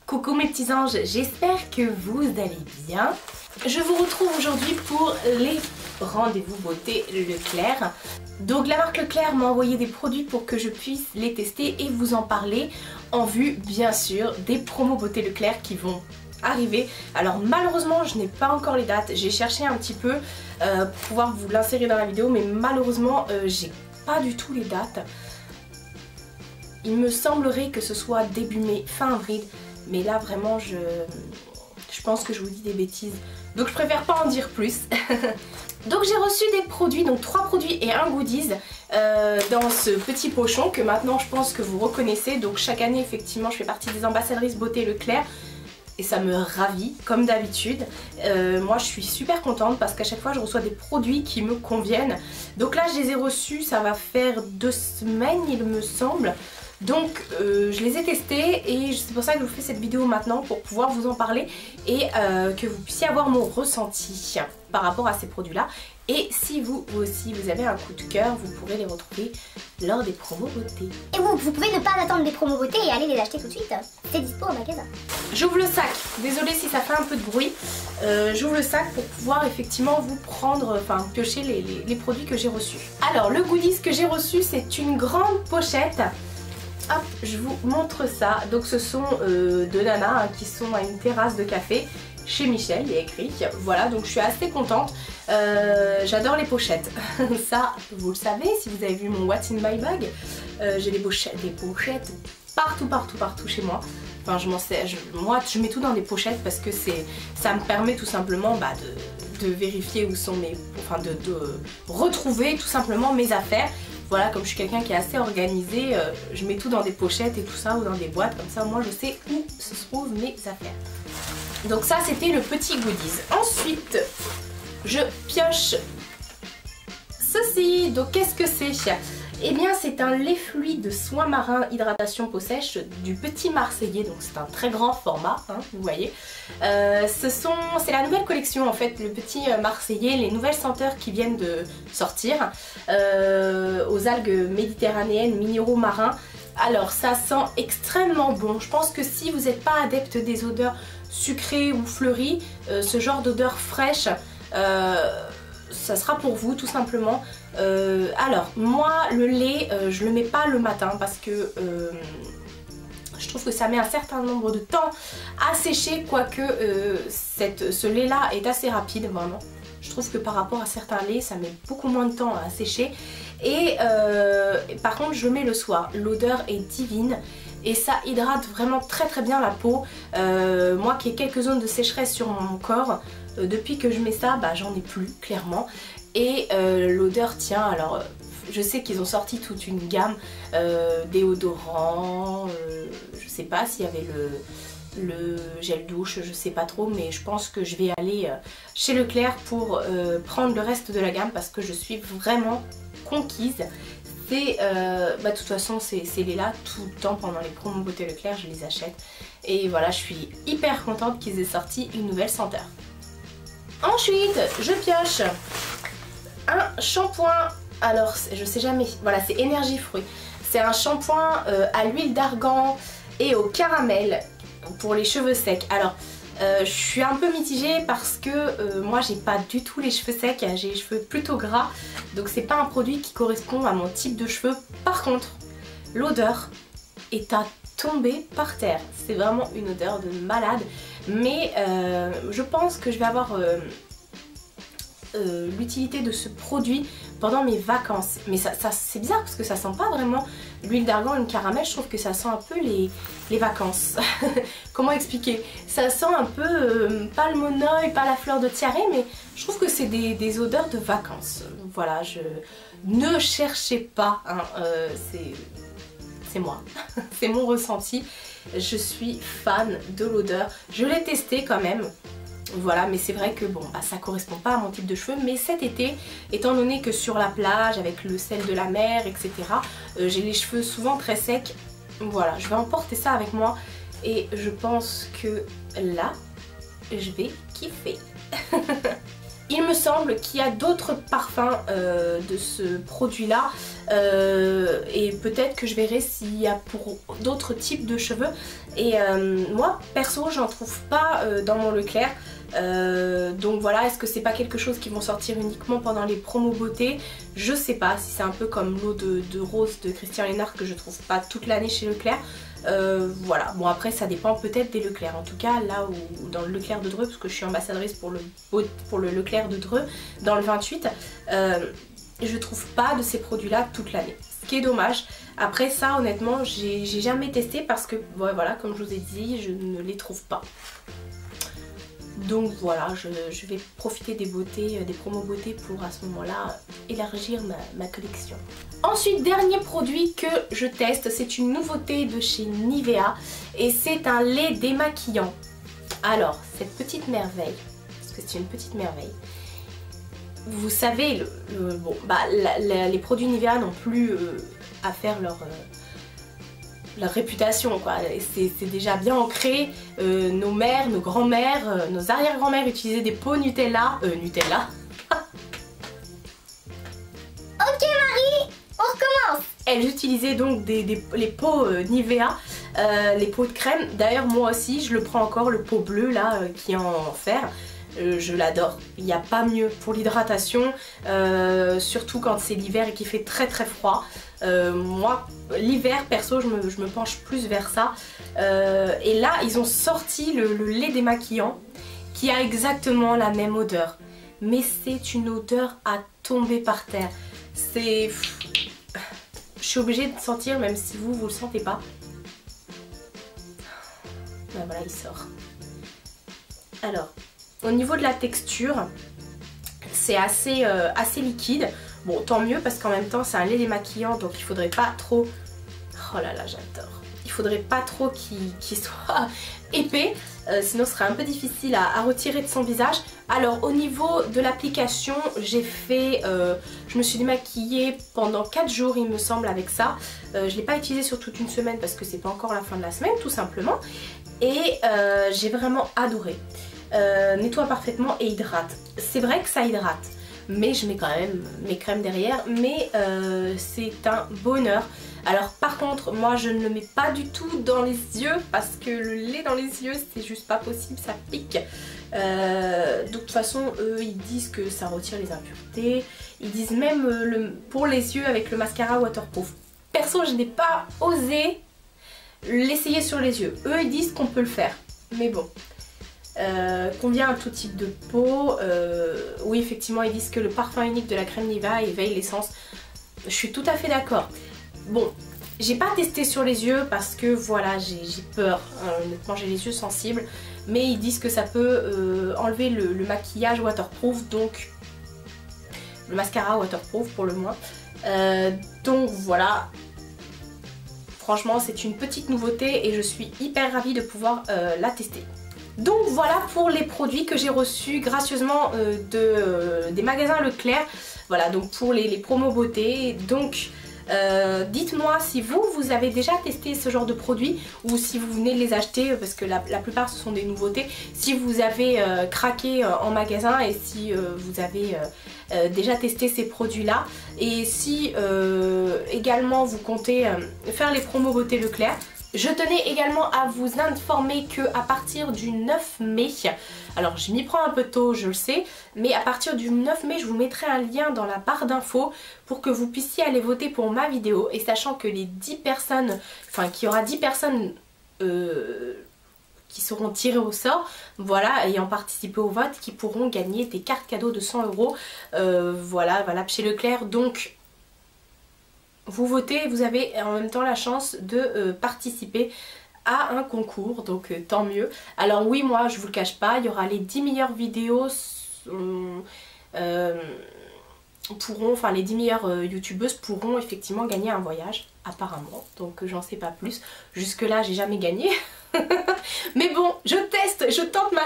Coucou mes petits anges, j'espère que vous allez bien. Je vous retrouve aujourd'hui pour les rendez-vous beauté Leclerc. Donc la marque Leclerc m'a envoyé des produits pour que je puisse les tester et vous en parler en vue bien sûr des promos beauté Leclerc qui vont arriver. Alors malheureusement je n'ai pas encore les dates, j'ai cherché un petit peu pour pouvoir vous l'insérer dans la vidéo mais malheureusement j'ai pas du tout les dates. Il me semblerait que ce soit début mai, fin avril. Mais là vraiment je pense que je vous dis des bêtises. Donc je préfère pas en dire plus. Donc j'ai reçu des produits, donc 3 produits et un goodies dans ce petit pochon que maintenant je pense que vous reconnaissez. Donc chaque année effectivement je fais partie des ambassadrices beauté Leclerc. Et ça me ravit comme d'habitude. Moi je suis super contente parce qu'à chaque fois je reçois des produits qui me conviennent. Donc là je les ai reçus, ça va faire 2 semaines il me semble. Donc je les ai testés et c'est pour ça que je vous fais cette vidéo maintenant pour pouvoir vous en parler et que vous puissiez avoir mon ressenti par rapport à ces produits là. Et si vous aussi vous avez un coup de cœur, vous pourrez les retrouver lors des promos beauté. Et vous pouvez ne pas attendre les promos beauté et aller les acheter tout de suite. C'est dispo au magasin. J'ouvre le sac, désolée si ça fait un peu de bruit. J'ouvre le sac pour pouvoir effectivement vous prendre, enfin piocher les produits que j'ai reçus. Alors le goodies que j'ai reçu c'est une grande pochette. Hop, je vous montre ça. Donc ce sont deux nanas hein, qui sont à une terrasse de café chez Michel, il y a écrit. Voilà, donc je suis assez contente. J'adore les pochettes. Ça, vous le savez, si vous avez vu mon What's in my bag. J'ai des pochettes partout chez moi. Enfin, je m'en sers. Moi, je mets tout dans des pochettes parce que ça me permet tout simplement de vérifier où sont mes... Enfin, de retrouver tout simplement mes affaires. Voilà, comme je suis quelqu'un qui est assez organisé, je mets tout dans des pochettes et tout ça ou dans des boîtes, comme ça moi je sais où se trouvent mes affaires. Donc ça c'était le petit goodies. Ensuite, je pioche ceci. Donc qu'est-ce que c'est? Eh bien c'est un lait fluide soin marin hydratation peau sèche du Petit Marseillais, donc c'est un très grand format, hein, vous voyez. C'est la nouvelle collection en fait, le Petit Marseillais, les nouvelles senteurs qui viennent de sortir aux algues méditerranéennes, minéraux marins. Alors ça sent extrêmement bon, je pense que si vous n'êtes pas adepte des odeurs sucrées ou fleuries, ce genre d'odeur fraîche, ça sera pour vous tout simplement. Alors moi le lait je le mets pas le matin parce que je trouve que ça met un certain nombre de temps à sécher, quoique ce lait là est assez rapide vraiment. Je trouve que par rapport à certains laits ça met beaucoup moins de temps à sécher et par contre je le mets le soir, l'odeur est divine. Et ça hydrate vraiment très bien la peau. Moi qui ai quelques zones de sécheresse sur mon corps, depuis que je mets ça, bah, j'en ai plus clairement. Et l'odeur tient. Alors je sais qu'ils ont sorti toute une gamme déodorants, je sais pas s'il y avait le gel douche, je sais pas trop, mais je pense que je vais aller chez Leclerc pour prendre le reste de la gamme parce que je suis vraiment conquise. De toute façon ces laits-là, tout le temps pendant les promos beauté Leclerc, je les achète. Et voilà, je suis hyper contente qu'ils aient sorti une nouvelle senteur. Ensuite, je pioche un shampoing. Alors, je sais jamais. Voilà, c'est Énergie Fruits. C'est un shampoing à l'huile d'argan et au caramel pour les cheveux secs. Alors, je suis un peu mitigée parce que moi j'ai pas du tout les cheveux secs, j'ai les cheveux plutôt gras, donc c'est pas un produit qui correspond à mon type de cheveux. Par contre, l'odeur est à tomber par terre, c'est vraiment une odeur de malade, mais je pense que je vais avoir l'utilité de ce produit pendant mes vacances. Mais ça c'est bizarre parce que ça sent pas vraiment l'huile d'argan et le caramel, je trouve que ça sent un peu les vacances. Comment expliquer? Ça sent un peu pas le monoeil, pas la fleur de tiare, mais je trouve que c'est des odeurs de vacances. Voilà, ne cherchez pas, hein, c'est moi, c'est mon ressenti. Je suis fan de l'odeur, je l'ai testé quand même. Voilà, mais c'est vrai que bon, bah, ça correspond pas à mon type de cheveux, mais cet été, étant donné que sur la plage, avec le sel de la mer, etc., j'ai les cheveux souvent très secs, voilà, je vais emporter ça avec moi et je pense que là, je vais kiffer. Il me semble qu'il y a d'autres parfums de ce produit là et peut-être que je verrai s'il y a pour d'autres types de cheveux. Et moi perso j'en trouve pas dans mon Leclerc. Donc voilà, est-ce que c'est pas quelque chose qui vont sortir uniquement pendant les promos beauté? Je sais pas, si c'est un peu comme l'eau de rose de Christian Lennart que je trouve pas toute l'année chez Leclerc. Voilà, bon après ça dépend peut-être des Leclerc. En tout cas là où dans le Leclerc de Dreux, parce que je suis ambassadrice pour le Leclerc de Dreux dans le 28, je trouve pas de ces produits là toute l'année, ce qui est dommage. Après ça honnêtement j'ai jamais testé parce que ouais, voilà, comme je vous ai dit, je ne les trouve pas. Donc voilà, je vais profiter des beautés, des promos beauté pour à ce moment-là élargir ma collection. Ensuite, dernier produit que je teste, c'est une nouveauté de chez Nivea et c'est un lait démaquillant. Alors, cette petite merveille, parce que c'est une petite merveille, vous savez, bon, bah, les produits Nivea n'ont plus à faire leur réputation, quoi. C'est déjà bien ancré. Nos mères, nos grands-mères, nos arrière-grand-mères utilisaient des pots Nutella. Nutella. Ok Marie, on recommence. Elles utilisaient donc les pots Nivea, les pots de crème. D'ailleurs moi aussi je le prends encore, le pot bleu là qui est en fer. Je l'adore, il n'y a pas mieux pour l'hydratation, surtout quand c'est l'hiver et qu'il fait très très froid. Moi l'hiver perso je me penche plus vers ça, et là ils ont sorti le lait démaquillant qui a exactement la même odeur, mais c'est une odeur à tomber par terre. C'est... Je suis obligée de sentir même si vous le sentez pas. Ben voilà, il sort. Alors au niveau de la texture, c'est assez liquide. Bon, tant mieux parce qu'en même temps c'est un lait démaquillant, donc il faudrait pas trop... Oh là là, j'adore. Il faudrait pas trop qu'il soit épais, sinon ce serait un peu difficile à retirer de son visage. Alors au niveau de l'application, j'ai fait... je me suis démaquillée pendant 4 jours il me semble avec ça. Je ne l'ai pas utilisé sur toute une semaine parce que c'est pas encore la fin de la semaine tout simplement. Et j'ai vraiment adoré. Nettoie parfaitement et hydrate. C'est vrai que ça hydrate, mais je mets quand même mes crèmes derrière, mais c'est un bonheur. Alors par contre moi je ne le mets pas du tout dans les yeux parce que le lait dans les yeux c'est juste pas possible, ça pique. De toute façon eux ils disent que ça retire les impuretés, ils disent même pour les yeux avec le mascara waterproof. Perso je n'ai pas osé l'essayer sur les yeux, eux ils disent qu'on peut le faire, mais bon. Convient à tout type de peau. Oui effectivement ils disent que le parfum unique de la crème Nivea éveille l'essence. Je suis tout à fait d'accord. Bon, j'ai pas testé sur les yeux parce que voilà j'ai peur, honnêtement j'ai les yeux sensibles, mais ils disent que ça peut enlever le maquillage waterproof, donc le mascara waterproof pour le moins. Donc voilà, franchement c'est une petite nouveauté et je suis hyper ravie de pouvoir la tester. Donc voilà pour les produits que j'ai reçus gracieusement des magasins Leclerc. Voilà donc pour les promos beauté. Donc dites-moi si vous avez déjà testé ce genre de produits ou si vous venez de les acheter parce que la plupart ce sont des nouveautés. Si vous avez craqué en magasin et si vous avez déjà testé ces produits là. Et si également vous comptez faire les promos beauté Leclerc. Je tenais également à vous informer que à partir du 9 mai, alors je m'y prends un peu tôt je le sais, mais à partir du 9 mai je vous mettrai un lien dans la barre d'infos pour que vous puissiez aller voter pour ma vidéo, et sachant que les 10 personnes, enfin qu'il y aura 10 personnes qui seront tirées au sort, voilà, ayant participé au vote, qui pourront gagner des cartes cadeaux de 100 €, voilà, valable chez Leclerc. Donc vous votez et vous avez en même temps la chance de participer à un concours, donc tant mieux. Alors oui, moi je vous le cache pas, il y aura les 10 meilleures vidéos pourront, enfin les 10 meilleures youtubeuses pourront effectivement gagner un voyage apparemment, donc j'en sais pas plus. Jusque là j'ai jamais gagné. Mais bon, je teste, je tente ma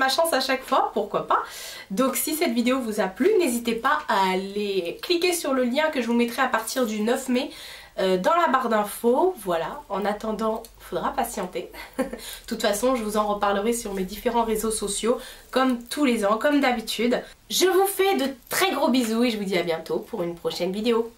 chance à chaque fois, pourquoi pas. Donc si cette vidéo vous a plu, n'hésitez pas à aller cliquer sur le lien que je vous mettrai à partir du 9 mai dans la barre d'infos. Voilà, en attendant, faudra patienter. De toute façon, je vous en reparlerai sur mes différents réseaux sociaux, comme tous les ans, comme d'habitude. Je vous fais de très gros bisous et je vous dis à bientôt pour une prochaine vidéo.